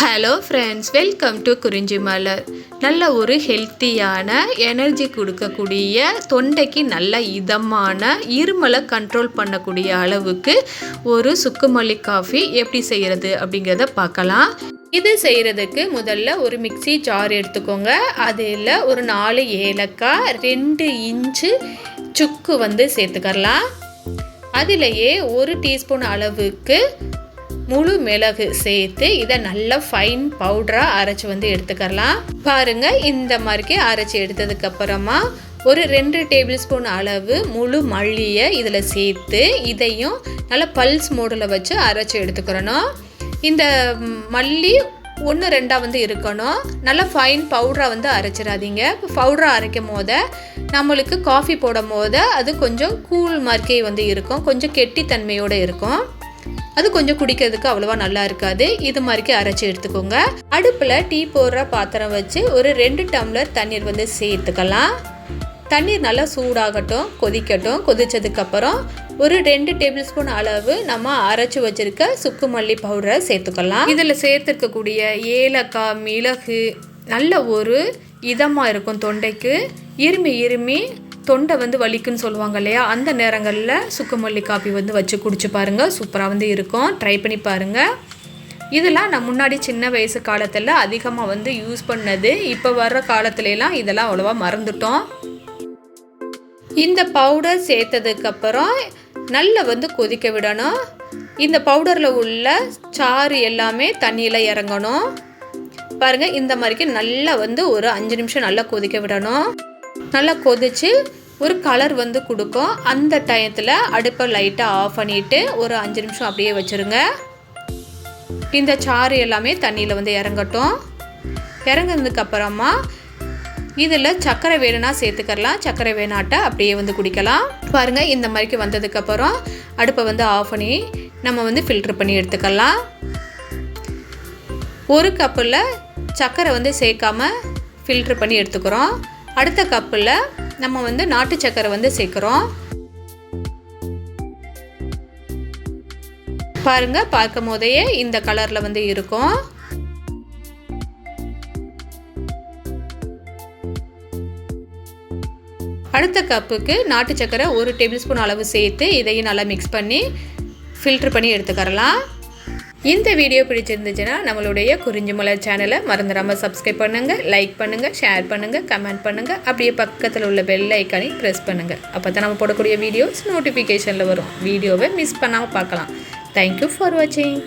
Hello friends, welcome to குறிஞ்சி மலர். நல்ல ஒரு ஹெல்த்தியான எனர்ஜி கொடுக்கக்கூடிய, தொண்டைக்கு நல்ல இதமான, இருமலை கண்ட்ரோல் பண்ணக்கூடிய அளவுக்கு ஒரு சுக்குமல்லி காஃபி எப்படி செய்கிறது அப்படிங்கிறத பார்க்கலாம். இது செய்கிறதுக்கு முதல்ல ஒரு மிக்ஸி ஜார் எடுத்துக்கோங்க. அதில் ஒரு 4 ஏலக்காய், 2 இன்ச்சு சுக்கு சேர்த்துக்கலாம். அதிலேயே 1 டீஸ்பூன் அளவுக்கு முழு மிளகு சேர்த்து இதை நல்லா ஃபைன் பவுடராக அரைச்சி எடுத்துக்கலாம். பாருங்கள், இந்த மாதிரிக்கு அரைச்சி எடுத்ததுக்கப்புறமா ஒரு 2 டேபிள் ஸ்பூன் அளவு முழு மல்லியை இதில் சேர்த்து இதையும் நல்லா பல்ஸ் மோடில் வச்சு அரைச்சி எடுத்துக்கிறணும். இந்த மல்லி 1-2 இருக்கணும். நல்லா ஃபைன் பவுடராக அரைச்சிடாதீங்க. இப்போ பவுடராக அரைக்கும் போது நம்மளுக்கு காஃபி போடும் போது அது கொஞ்சம் கூழ் மாதிரிக்கே இருக்கும், கொஞ்சம் கெட்டித்தன்மையோடு இருக்கும். அது கொஞ்சம் குடிக்கிறதுக்கு அவ்வளோவா நல்லா இருக்காது. இது மாதிரிக்கு அரைச்சி எடுத்துக்கோங்க. அடுப்பில் டீ போடுற பாத்திரம் வச்சு ஒரு 2 டம்ளர் தண்ணீர் சேர்த்துக்கலாம். தண்ணீர் நல்லா சூடாகட்டும், கொதிக்கட்டும். கொதித்ததுக்கப்புறம் ஒரு 2 டேபிள் ஸ்பூன் அளவு நம்ம அரைச்சி வச்சுருக்க சுக்குமல்லி பவுடரை சேர்த்துக்கலாம். இதில் சேர்த்துருக்கக்கூடிய ஏலக்காய், மிளகு நல்ல ஒரு இதமாக இருக்கும் தொண்டைக்கு. இருமி தொண்டை வலிக்குன்னு சொல்லுவாங்க இல்லையா, அந்த நேரங்களில் சுக்குமல்லி காஃபி வச்சு குடிச்சு பாருங்கள். சூப்பராக இருக்கும். ட்ரை பண்ணி பாருங்கள். இதெல்லாம் நான் முன்னாடி சின்ன வயசு காலத்தில் அதிகமாக யூஸ் பண்ணது. இப்போ வர்ற காலத்துலலாம் இதெல்லாம் அவ்வளோவா மறந்துட்டோம். இந்த பவுடர் சேர்த்ததுக்கப்புறம் நல்லா கொதிக்க விடணும். இந்த பவுடரில் உள்ள சாறு எல்லாமே தண்ணியில் இறங்கணும். பாருங்கள், இந்த மாதிரிக்கு நல்லா ஒரு 5 நிமிஷம் நல்லா கொதிக்க விடணும். நல்லா கொதித்து ஒரு கலர் கொடுக்கும். அந்த டயத்தில் அடுப்பை லைட்டாக ஆஃப் பண்ணிவிட்டு ஒரு 5 நிமிஷம் அப்படியே வச்சுருங்க. இந்த சாறு எல்லாமே தண்ணியில் இறங்கட்டும். இறங்கினதுக்கப்புறமா இதில் சர்க்கரை வேணும்னா சேர்த்துக்கலாம், சர்க்கரை வேணாட்ட அப்படியே குடிக்கலாம். பாருங்கள், இந்த மாதிரிக்கு வந்ததுக்கப்புறம் அடுப்பை ஆஃப் பண்ணி நம்ம ஃபில்ட்ரு பண்ணி எடுத்துக்கலாம். ஒரு கப்பில் சர்க்கரை சேர்க்காமல் ஃபில்ட்ரு பண்ணி எடுத்துக்கிறோம். அடுத்த கப்பில் நம்ம நாட்டு சர்க்கரை சேர்க்குறோம். பாருங்கள், பார்க்கும் போதையே இந்த கலரில் இருக்கும். அடுத்த கப்புக்கு நாட்டு சர்க்கரை 1 டேபிள் ஸ்பூன் அளவு சேர்த்து இதையும் நல்லா மிக்ஸ் பண்ணி ஃபில்ட்ரு பண்ணி எடுத்துக்கிறலாம். இந்த வீடியோ பிடிச்சிருந்துச்சுன்னா நம்மளுடைய குறிஞ்சி மலர் சேனலை மறந்துடாமல் சப்ஸ்கிரைப் பண்ணுங்கள், லைக் பண்ணுங்கள், ஷேர் பண்ணுங்கள், கமெண்ட் பண்ணுங்கள். அப்படியே பக்கத்தில் உள்ள பெல் ஐக்கானை ப்ரெஸ் பண்ணுங்கள். அப்போ தான் நம்ம போடக்கூடிய வீடியோஸ் நோட்டிஃபிகேஷனில் வரும். வீடியோவை மிஸ் பண்ணாமல் பார்க்கலாம். தேங்க்யூ ஃபார் வாட்சிங்.